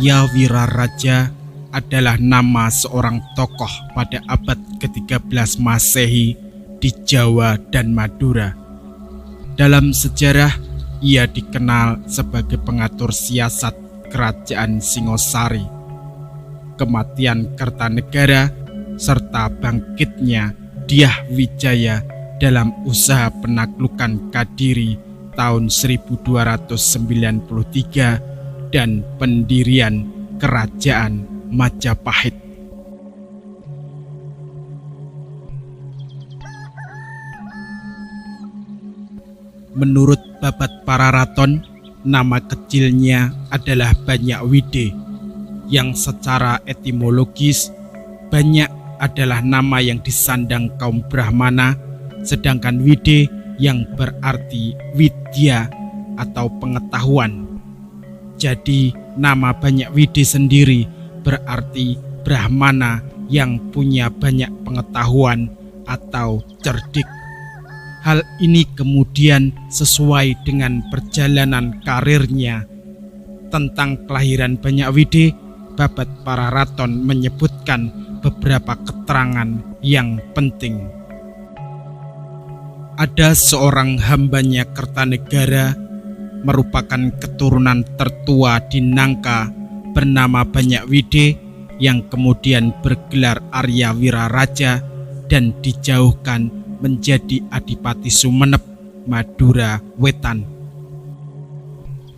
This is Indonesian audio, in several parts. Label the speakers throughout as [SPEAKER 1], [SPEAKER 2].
[SPEAKER 1] Arya Wiraraja adalah nama seorang tokoh pada abad ke-13 Masehi di Jawa dan Madura. Dalam sejarah, ia dikenal sebagai pengatur siasat kerajaan Singosari. Kematian Kertanegara serta bangkitnya Dyah Wijaya dalam usaha penaklukan Kadiri tahun 1293 dan pendirian Kerajaan Majapahit. Menurut Babat Pararaton, nama kecilnya adalah Banyakwide, yang secara etimologis banyak adalah nama yang disandang kaum Brahmana, sedangkan Wide yang berarti widya atau pengetahuan. Jadi nama Banyakwide sendiri berarti Brahmana yang punya banyak pengetahuan atau cerdik. Hal ini kemudian sesuai dengan perjalanan karirnya. Tentang kelahiran Banyakwide, Babat Pararaton menyebutkan beberapa keterangan yang penting. Ada seorang hambanya Kertanegara, merupakan keturunan tertua di Nangka, bernama Banyakwide, yang kemudian bergelar Arya Wiraraja dan dijauhkan menjadi Adipati Sumenep, Madura Wetan.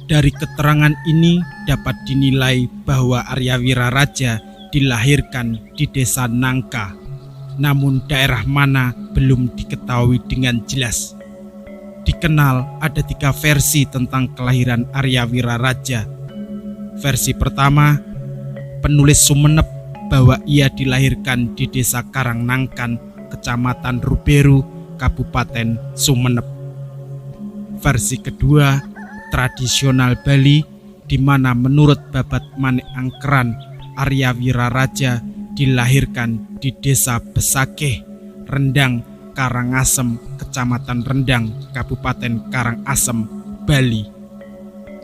[SPEAKER 1] Dari keterangan ini dapat dinilai bahwa Arya Wiraraja dilahirkan di desa Nangka, namun daerah mana belum diketahui dengan jelas. Dikenal ada 3 versi tentang kelahiran Arya Wiraraja. Versi pertama, penulis Sumenep bahwa ia dilahirkan di desa Karangnangkan, Kecamatan Ruberu, Kabupaten Sumenep. Versi kedua, tradisional Bali, di mana menurut Babat Manik Angkeran, Arya Wiraraja dilahirkan di desa Besakeh, Rendang, Karangasem, Kecamatan Rendang, Kabupaten Karangasem, Bali.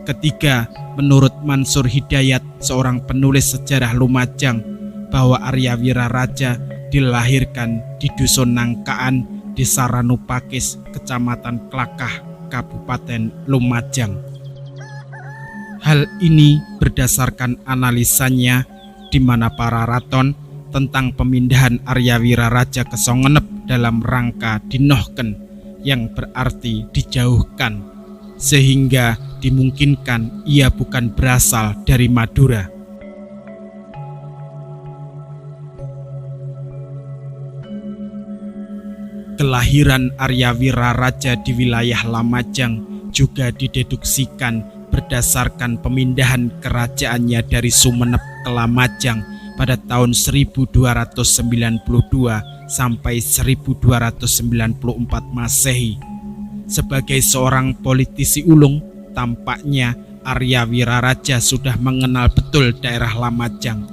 [SPEAKER 1] Ketiga, menurut Mansur Hidayat, seorang penulis sejarah Lumajang, bahwa Arya Wiraraja dilahirkan di Dusun Nangkaan, Desa Ranupakis, Kecamatan Klakah, Kabupaten Lumajang. Hal ini berdasarkan analisanya, di mana Pararaton tentang pemindahan Arya Wiraraja ke Songenep dalam rangka dinohken, yang berarti dijauhkan, sehingga dimungkinkan ia bukan berasal dari Madura. Kelahiran Arya Wiraraja di wilayah Lamajang juga dideduksikan berdasarkan pemindahan kerajaannya dari Sumenep ke Lamajang pada tahun 1292 sampai 1294 Masehi. Sebagai seorang politisi ulung, tampaknya Arya Wiraraja sudah mengenal betul daerah Lamajang.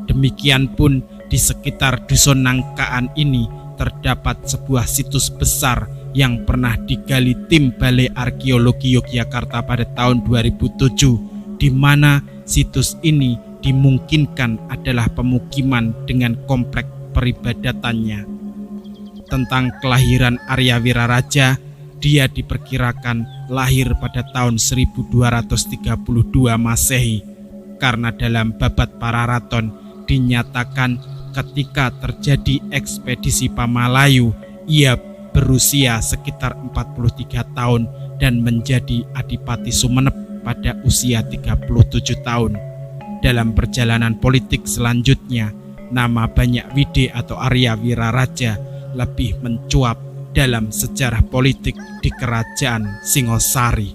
[SPEAKER 1] Demikian pun di sekitar Dusun Nangkaan ini terdapat sebuah situs besar yang pernah digali tim Balai Arkeologi Yogyakarta pada tahun 2007, di mana situs ini dimungkinkan adalah pemukiman dengan kompleks peribadatannya. Tentang kelahiran Arya Wiraraja, dia diperkirakan lahir pada tahun 1232 Masehi, karena dalam Babat Pararaton dinyatakan ketika terjadi ekspedisi Pamalayu, ia berusia sekitar 43 tahun dan menjadi Adipati Sumenep pada usia 37 tahun. Dalam perjalanan politik selanjutnya, nama Banyakwide atau Arya Wiraraja lebih mencuat dalam sejarah politik di Kerajaan Singosari.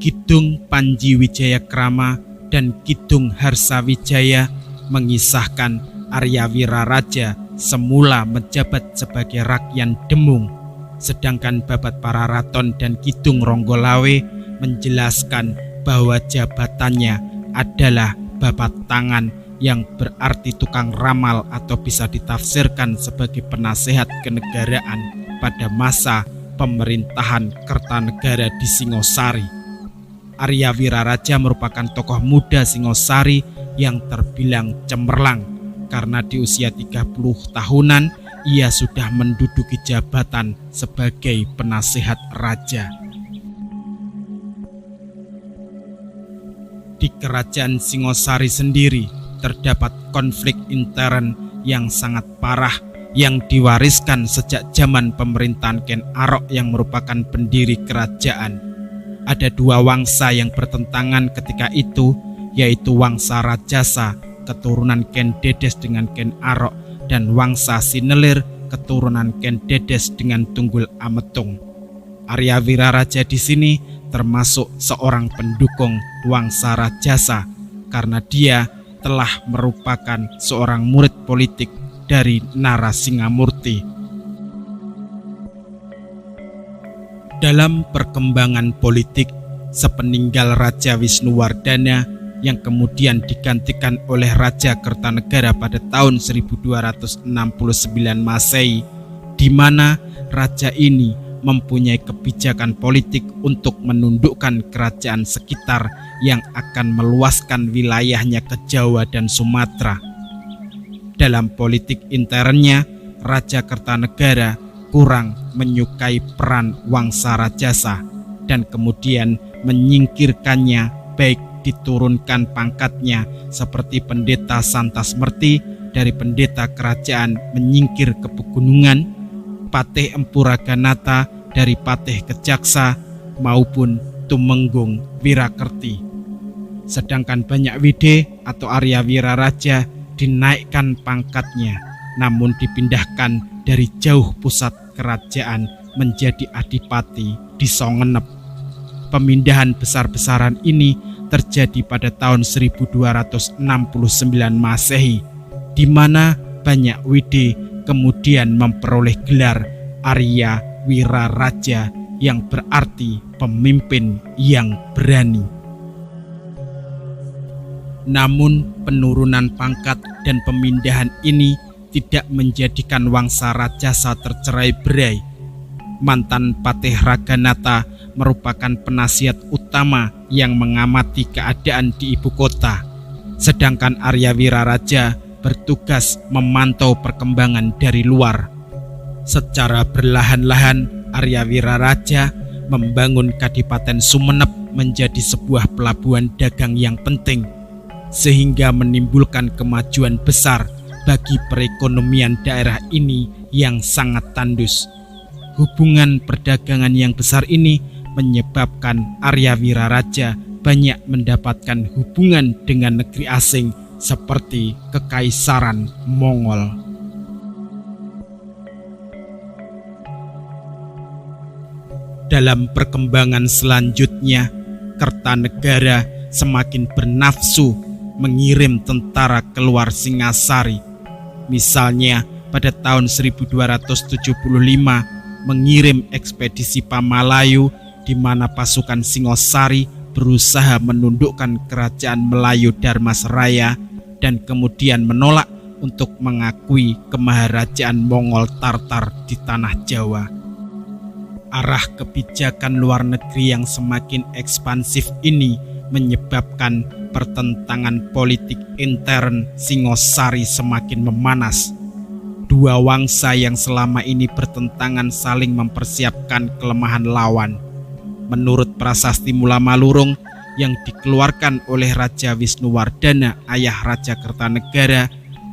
[SPEAKER 1] Kidung Panji Wijayakrama dan Kidung Harsawijaya mengisahkan Arya Wiraraja semula menjabat sebagai Rakyan Demung, sedangkan Babat Pararaton dan Kidung Ronggolawe menjelaskan bahwa jabatannya adalah babat tangan, yang berarti tukang ramal atau bisa ditafsirkan sebagai penasehat kenegaraan pada masa pemerintahan Kertanegara di Singosari. Arya Wiraraja merupakan tokoh muda Singosari yang terbilang cemerlang karena di usia 30 tahunan ia sudah menduduki jabatan sebagai penasehat raja. Di kerajaan Singosari sendiri terdapat konflik intern yang sangat parah yang diwariskan sejak zaman pemerintahan Ken Arok yang merupakan pendiri kerajaan. Ada dua wangsa yang bertentangan ketika itu, yaitu wangsa Rajasa keturunan Ken Dedes dengan Ken Arok dan wangsa Sinelir keturunan Ken Dedes dengan Tunggul Ametung. Arya Wiraraja di sini termasuk seorang pendukung wangsa Rajasa karena dia telah merupakan seorang murid politik dari Narasingamurti. Dalam perkembangan politik, sepeninggal Raja Wisnuwardana yang kemudian digantikan oleh Raja Kertanegara pada tahun 1269 Masehi, di mana raja ini mempunyai kebijakan politik untuk menundukkan kerajaan sekitar yang akan meluaskan wilayahnya ke Jawa dan Sumatera. Dalam politik internnya, Raja Kertanegara kurang menyukai peran wangsa Rajasa dan kemudian menyingkirkannya, baik diturunkan pangkatnya seperti pendeta Santasmerti dari pendeta kerajaan menyingkir ke pegunungan, Patih Empu Raganata dari Patih ke Jaksa, maupun Tumenggung Wirakerti. Sedangkan Banyak Wide atau Arya Wiraraja dinaikkan pangkatnya, namun dipindahkan dari jauh pusat kerajaan menjadi adipati di Songenep. Pemindahan besar-besaran ini terjadi pada tahun 1269 Masehi, di mana Banyak Wide kemudian memperoleh gelar Arya Wiraraja yang berarti pemimpin yang berani. Namun penurunan pangkat dan pemindahan ini tidak menjadikan wangsa Rajasa tercerai-berai. Mantan Patih Raganata merupakan penasihat utama yang mengamati keadaan di ibu kota, sedangkan Arya Wiraraja bertugas memantau perkembangan dari luar. Secara berlahan-lahan, Arya Wiraraja membangun Kadipaten Sumenep menjadi sebuah pelabuhan dagang yang penting, sehingga menimbulkan kemajuan besar bagi perekonomian daerah ini yang sangat tandus. Hubungan perdagangan yang besar ini menyebabkan Arya Wiraraja banyak mendapatkan hubungan dengan negeri asing seperti Kekaisaran Mongol. Dalam perkembangan selanjutnya, Kertanegara semakin bernafsu mengirim tentara keluar Singasari. Misalnya pada tahun 1275 mengirim ekspedisi Pamalayu, di mana pasukan Singosari berusaha menundukkan kerajaan Melayu Dharmasraya dan kemudian menolak untuk mengakui kemaharajaan Mongol Tartar di tanah Jawa. Arah kebijakan luar negeri yang semakin ekspansif ini menyebabkan pertentangan politik intern Singosari semakin memanas. Dua wangsa yang selama ini bertentangan saling mempersiapkan kelemahan lawan. Menurut prasasti Mula Malurung yang dikeluarkan oleh Raja Wisnuwardana, ayah Raja Kertanegara,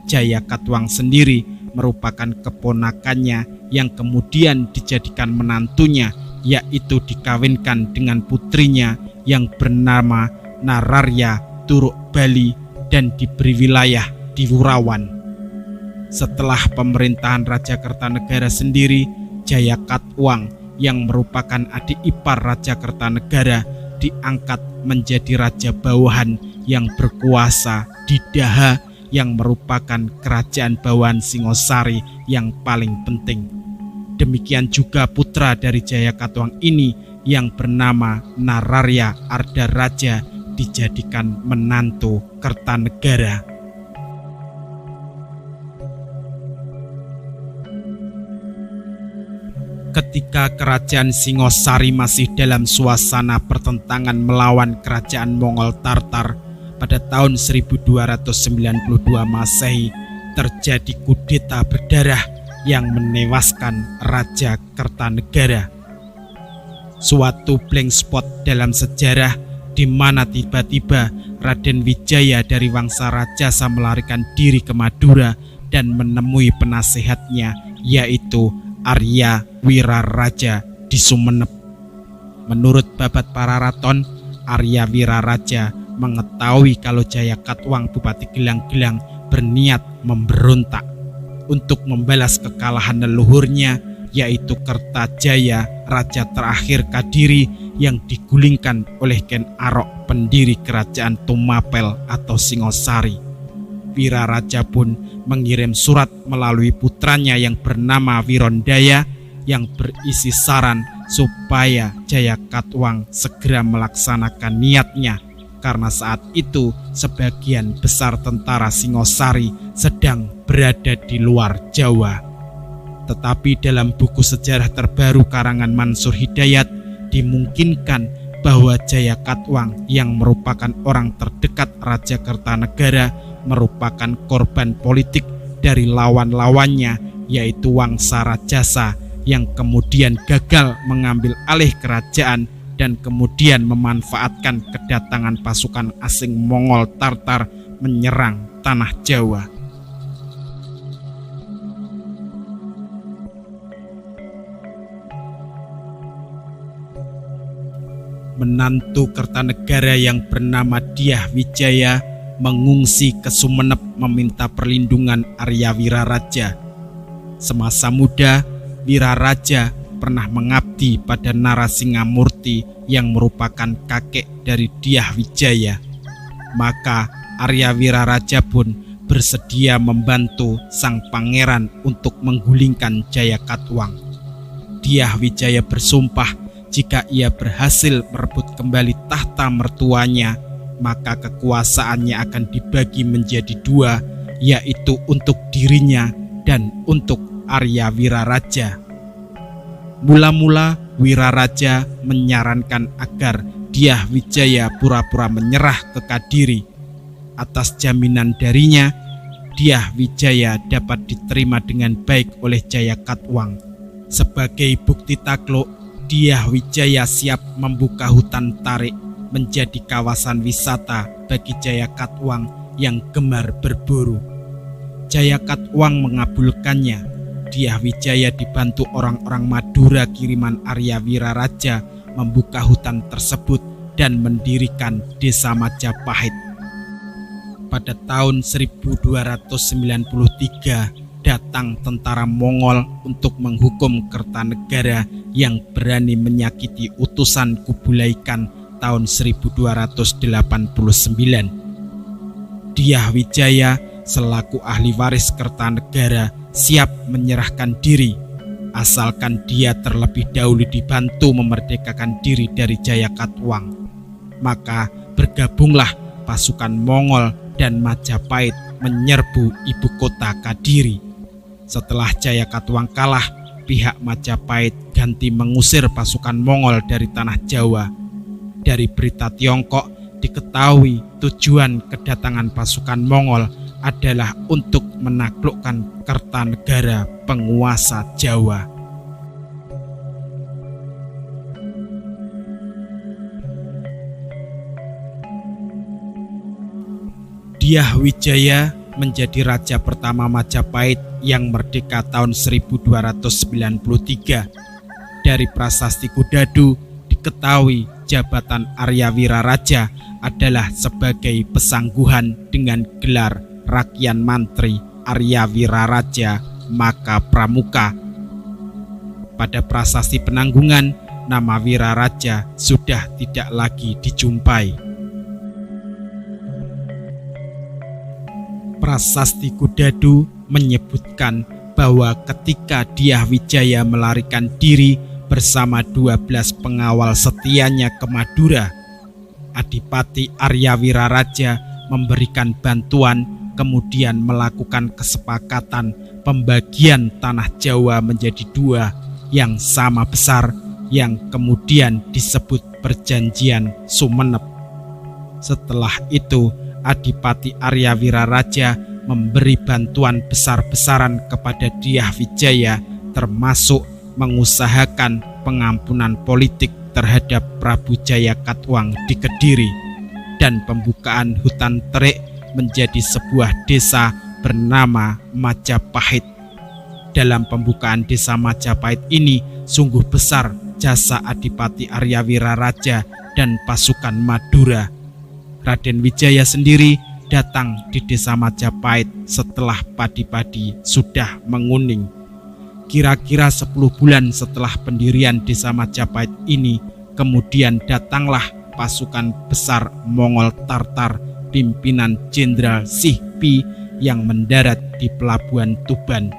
[SPEAKER 1] Jayakatwang sendiri merupakan keponakannya yang kemudian dijadikan menantunya, yaitu dikawinkan dengan putrinya yang bernama Nararya Turuk Bali dan diberi wilayah di Wurawan. Setelah pemerintahan Raja Kertanegara sendiri, Jayakatwang yang merupakan adik ipar Raja Kertanegara diangkat menjadi raja bawahan yang berkuasa di Daha yang merupakan kerajaan bawahan Singosari yang paling penting. Demikian juga putra dari Jayakatwang ini yang bernama Nararya Ardaraja dijadikan menantu Kertanegara. Ketika kerajaan Singosari masih dalam suasana pertentangan melawan kerajaan Mongol Tartar, pada tahun 1292 Masehi terjadi kudeta berdarah yang menewaskan Raja Kertanegara. Suatu blank spot dalam sejarah di mana tiba-tiba Raden Wijaya dari Wangsa Rajasa melarikan diri ke Madura dan menemui penasehatnya, yaitu Arya Wiraraja di Sumenep. Menurut Babat Pararaton, Arya Wiraraja mengetahui kalau Jayakatwang Bupati Gelang-Gelang berniat memberontak untuk membalas kekalahan leluhurnya, yaitu Kertajaya, raja terakhir Kadiri yang digulingkan oleh Ken Arok, pendiri kerajaan Tumapel atau Singosari. Wiraraja pun mengirim surat melalui putranya yang bernama Wirondaya yang berisi saran supaya Jayakatwang segera melaksanakan niatnya, karena saat itu sebagian besar tentara Singosari sedang berada di luar Jawa. Tetapi dalam buku sejarah terbaru karangan Mansur Hidayat dimungkinkan bahwa Jayakatwang yang merupakan orang terdekat Raja Kertanegara merupakan korban politik dari lawan-lawannya, yaitu Wangsa Rajasa, yang kemudian gagal mengambil alih kerajaan dan kemudian memanfaatkan kedatangan pasukan asing Mongol Tartar menyerang tanah Jawa. Menantu Kertanegara yang bernama Dyah Wijaya mengungsi ke Sumenep meminta perlindungan Arya Wiraraja. Semasa muda, Wiraraja pernah mengabdi pada Narasingamurti yang merupakan kakek dari Dyah Wijaya. Maka Arya Wiraraja pun bersedia membantu sang pangeran untuk menggulingkan Jayakatwang. Dyah Wijaya bersumpah jika ia berhasil merebut kembali tahta mertuanya, maka kekuasaannya akan dibagi menjadi dua, yaitu untuk dirinya dan untuk Arya Wiraraja. Mula-mula Wiraraja menyarankan agar Dyah Wijaya pura-pura menyerah ke Kadiri. Atas jaminan darinya, Dyah Wijaya dapat diterima dengan baik oleh Jayakatwang. Sebagai bukti takluk, Dyah Wijaya siap membuka hutan tarik menjadi kawasan wisata bagi Jayakatwang yang gemar berburu. Jayakatwang mengabulkannya. Dyah Wijaya dibantu orang-orang Madura kiriman Arya Wiraraja membuka hutan tersebut dan mendirikan desa Majapahit. Pada tahun 1293 datang tentara Mongol untuk menghukum Kertanegara yang berani menyakiti utusan Kublai Khan tahun 1289. Dyah Wijaya selaku ahli waris Kertanegara siap menyerahkan diri asalkan dia terlebih dahulu dibantu memerdekakan diri dari Jayakatwang. Maka bergabunglah pasukan Mongol dan Majapahit menyerbu ibu kota Kadiri. Setelah Jayakatwang kalah, pihak Majapahit ganti mengusir pasukan Mongol dari tanah Jawa. Dari berita Tiongkok diketahui tujuan kedatangan pasukan Mongol adalah untuk menaklukkan Kertanegara, penguasa Jawa. Dyah Wijaya menjadi raja pertama Majapahit yang merdeka tahun 1293. Dari Prasasti Kudadu diketahui jabatan Arya Wiraraja adalah sebagai pesangguhan dengan gelar Rakyan Mantri Arya Wiraraja Maka Pramuka. Pada Prasasti Penanggungan, nama Wiraraja sudah tidak lagi dijumpai. Prasasti Kudadu menyebutkan bahwa ketika Dyah Wijaya melarikan diri bersama 12 pengawal setianya ke Madura, Adipati Arya Wiraraja memberikan bantuan, kemudian melakukan kesepakatan pembagian tanah Jawa menjadi dua, yang sama besar yang kemudian disebut Perjanjian Sumenep. Setelah itu, Adipati Arya Wiraraja memberi bantuan besar-besaran kepada Dyah Wijaya, termasuk mengusahakan pengampunan politik terhadap Prabu Jaya Katuang di Kediri dan pembukaan hutan terik menjadi sebuah desa bernama Majapahit. Dalam pembukaan desa Majapahit ini sungguh besar jasa Adipati Arya Wiraraja dan pasukan Madura. Raden Wijaya sendiri datang di desa Majapahit setelah padi-padi sudah menguning. Kira-kira 10 bulan setelah pendirian desa Majapahit ini, kemudian datanglah pasukan besar Mongol Tartar pimpinan Jenderal Sihpi yang mendarat di Pelabuhan Tuban.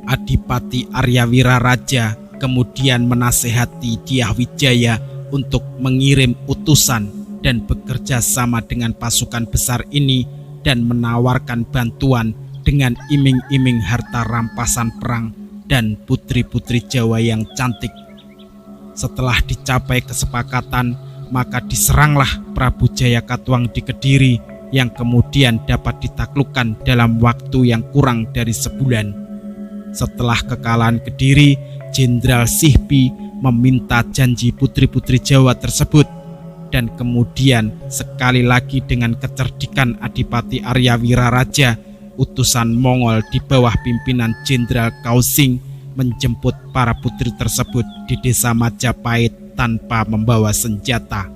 [SPEAKER 1] Adipati Arya Wiraraja kemudian menasehati Dyah Wijaya untuk mengirim utusan dan bekerja sama dengan pasukan besar ini dan menawarkan bantuan dengan iming-iming harta rampasan perang dan putri-putri Jawa yang cantik. Setelah dicapai kesepakatan, maka diseranglah Prabu Jaya Katuang di Kediri yang kemudian dapat ditaklukkan dalam waktu yang kurang dari sebulan. Setelah kekalahan Kediri, Jenderal Sihpi meminta janji putri-putri Jawa tersebut, dan kemudian sekali lagi dengan kecerdikan Adipati Arya Wiraraja, utusan Mongol di bawah pimpinan Jenderal Kausing menjemput para putri tersebut di desa Majapahit tanpa membawa senjata.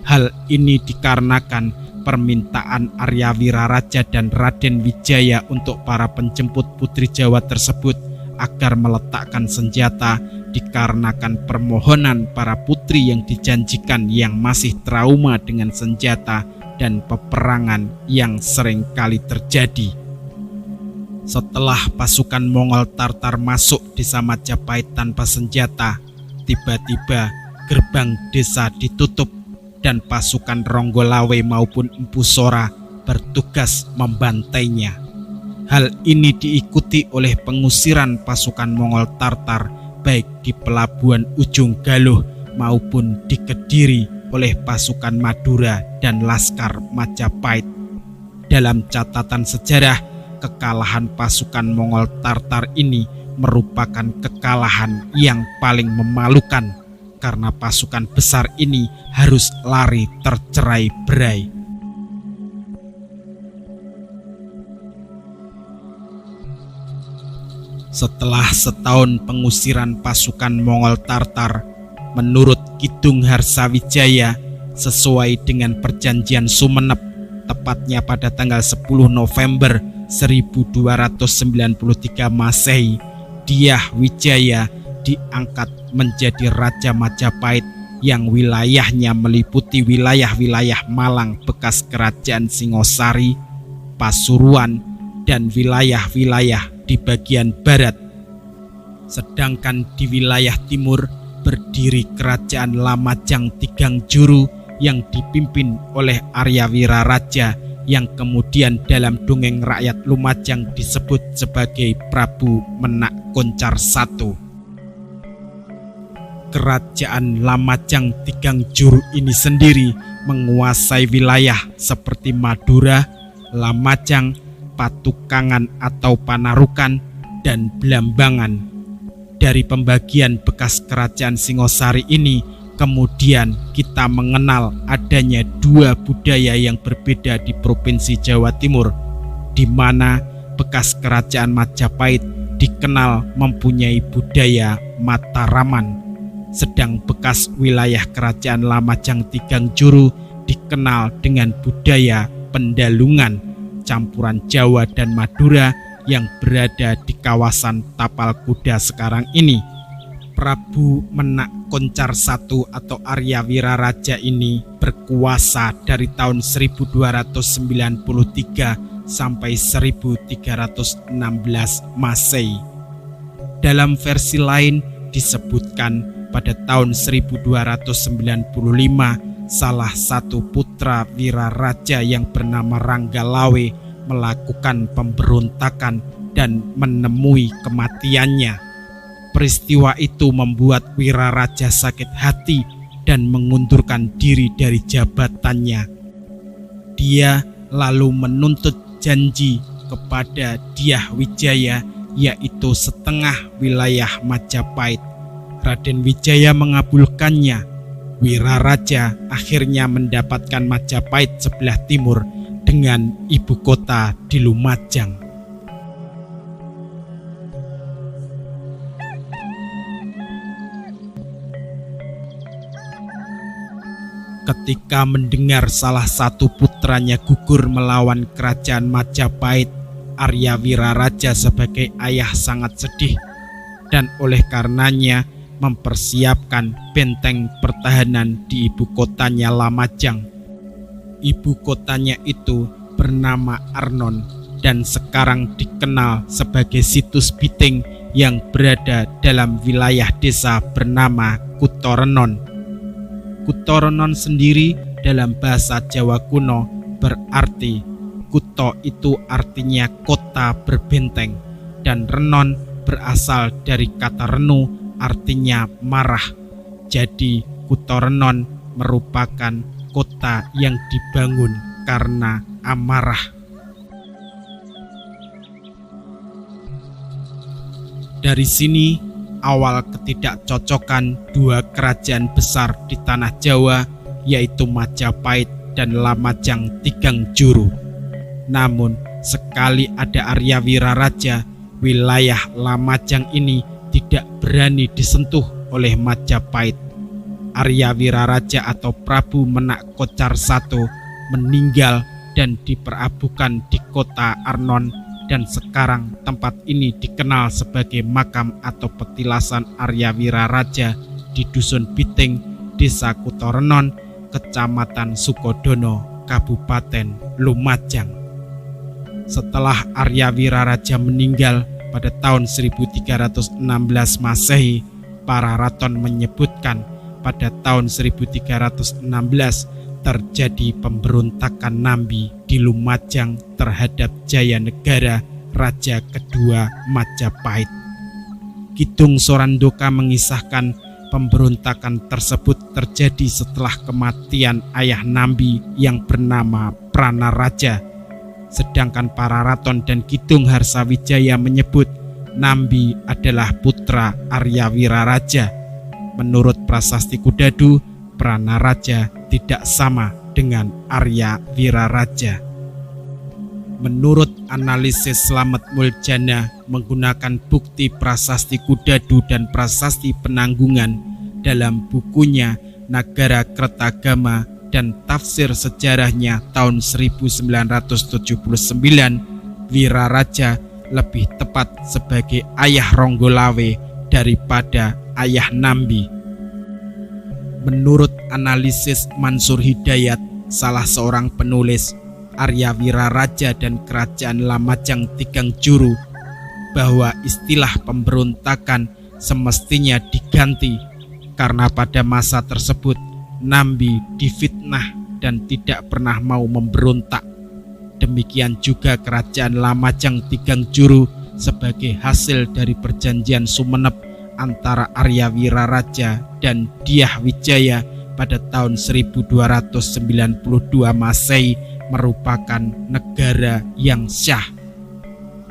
[SPEAKER 1] Hal ini dikarenakan permintaan Arya Wiraraja dan Raden Wijaya untuk para penjemput putri Jawa tersebut agar meletakkan senjata, dikarenakan permohonan para putri yang dijanjikan yang masih trauma dengan senjata dan peperangan yang sering kali terjadi. Setelah pasukan Mongol Tartar masuk desa Majapahit tanpa senjata, tiba-tiba gerbang desa ditutup dan pasukan Ronggolawe maupun Empu Sora bertugas membantainya. Hal ini diikuti oleh pengusiran pasukan Mongol Tartar baik di Pelabuhan Ujung Galuh maupun di Kediri oleh pasukan Madura dan Laskar Majapahit. Dalam catatan sejarah, kekalahan pasukan Mongol Tartar ini merupakan kekalahan yang paling memalukan karena pasukan besar ini harus lari tercerai-berai. Setelah setahun pengusiran pasukan Mongol Tartar, menurut Kidung Harsawijaya, sesuai dengan Perjanjian Sumenep, tepatnya pada tanggal 10 November 1293 Masehi, Dyah Wijaya diangkat menjadi Raja Majapahit yang wilayahnya meliputi wilayah-wilayah Malang bekas Kerajaan Singosari, Pasuruan, dan wilayah-wilayah di bagian barat. Sedangkan di wilayah timur berdiri Kerajaan Lamajang Tigang Juru yang dipimpin oleh Arya Wiraraja yang kemudian dalam dongeng rakyat Lumajang disebut sebagai Prabu Menak Koncar I. Kerajaan Lamajang Tigang Juru ini sendiri menguasai wilayah seperti Madura, Lamajang, Patukangan atau Panarukan, dan Blambangan. Dari pembagian bekas Kerajaan Singosari ini, kemudian kita mengenal adanya dua budaya yang berbeda di Provinsi Jawa Timur, di mana bekas Kerajaan Majapahit dikenal mempunyai budaya Mataraman, sedang bekas wilayah Kerajaan Lamajang Tigang Juru dikenal dengan budaya Pendalungan, campuran Jawa dan Madura yang berada di kawasan Tapal Kuda sekarang ini. Prabu Menak Koncar I atau Arya Wiraraja ini berkuasa dari tahun 1293 sampai 1316 Masehi. Dalam versi lain disebutkan pada tahun 1295 salah satu putra Wiraraja yang bernama Ranggalawe melakukan pemberontakan dan menemui kematiannya. Peristiwa itu membuat Wiraraja sakit hati dan mengundurkan diri dari jabatannya. Dia lalu menuntut janji kepada Dyah Wijaya, yaitu setengah wilayah Majapahit. Raden Wijaya mengabulkannya. Wiraraja akhirnya mendapatkan Majapahit sebelah timur dengan ibu kota di Lumajang. Ketika mendengar salah satu putranya gugur melawan kerajaan Majapahit, Arya Wiraraja sebagai ayah sangat sedih dan oleh karenanya mempersiapkan benteng pertahanan di ibu kotanya Lamajang. Ibu kotanya itu bernama Arnon dan sekarang dikenal sebagai situs Biting yang berada dalam wilayah desa bernama Kutorenon. Kutorenon sendiri dalam bahasa Jawa kuno berarti Kuto itu artinya kota berbenteng dan Renon berasal dari kata renu artinya marah. Jadi Kutorenon merupakan kota yang dibangun karena amarah. Dari sini awal ketidakcocokan dua kerajaan besar di tanah Jawa, yaitu Majapahit dan Lamajang Tigang Juru. Namun sekali ada Arya Wiraraja, wilayah Lamajang ini tidak berani disentuh oleh Majapahit. Arya Wiraraja atau Prabu Menak Kocar I meninggal dan diperabukan di kota Arnon, dan sekarang tempat ini dikenal sebagai makam atau petilasan Arya Wiraraja di Dusun Biting, Desa Kutorenon, Kecamatan Sukodono, Kabupaten Lumajang. Setelah Arya Wiraraja meninggal pada tahun 1316 Masehi, para raton menyebutkan pada tahun 1316 terjadi pemberontakan Nambi di Lumajang terhadap Jayanegara, raja kedua Majapahit. Kidung Sorandoka mengisahkan pemberontakan tersebut terjadi setelah kematian ayah Nambi yang bernama Pranaraja. Sedangkan para raton dan Kidung Harsawijaya menyebut Nambi adalah putra Arya Wiraraja. Menurut Prasasti Kudadu, Pranaraja tidak sama dengan Arya Wiraraja. Menurut analisis Slamet Muljana menggunakan bukti Prasasti Kudadu dan Prasasti Penanggungan dalam bukunya Nagara Kertagama dan tafsir sejarahnya tahun 1979, Wiraraja lebih tepat sebagai ayah Ronggolawe daripada ayah Nambi. Menurut analisis Mansur Hidayat, salah seorang penulis, Arya Wiraraja dan Kerajaan Lamajang Tigang Juru, bahwa istilah pemberontakan semestinya diganti karena pada masa tersebut Nambi difitnah dan tidak pernah mau memberontak. Demikian juga Kerajaan Lamajang Tigang Juru sebagai hasil dari perjanjian Sumenep antara Arya Wiraraja dan Dyah Wijaya pada tahun 1292 Masehi merupakan negara yang syah.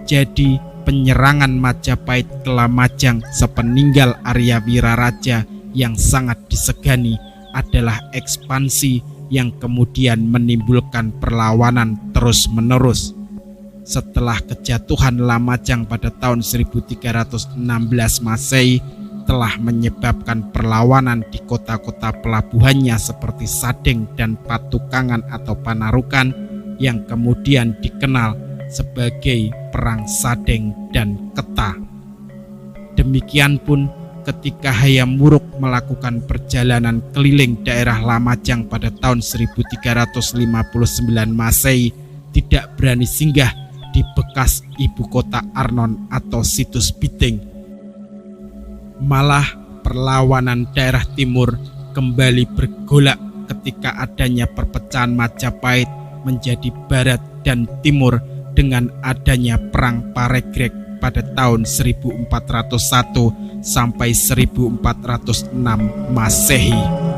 [SPEAKER 1] Jadi penyerangan Majapahit ke Lamajang sepeninggal Arya Wiraraja yang sangat disegani adalah ekspansi yang kemudian menimbulkan perlawanan terus-menerus. Setelah kejatuhan Lamajang pada tahun 1316 Masehi telah menyebabkan perlawanan di kota-kota pelabuhannya seperti Sadeng dan Patukangan atau Panarukan yang kemudian dikenal sebagai Perang Sadeng dan Keta. Demikian pun ketika Hayam Wuruk melakukan perjalanan keliling daerah Lamajang pada tahun 1359 Masehi tidak berani singgah di bekas ibu kota Arnon atau situs Biting. Malah perlawanan daerah timur kembali bergolak ketika adanya perpecahan Majapahit menjadi barat dan timur dengan adanya Perang Paregreg pada tahun 1401 sampai 1406 Masehi.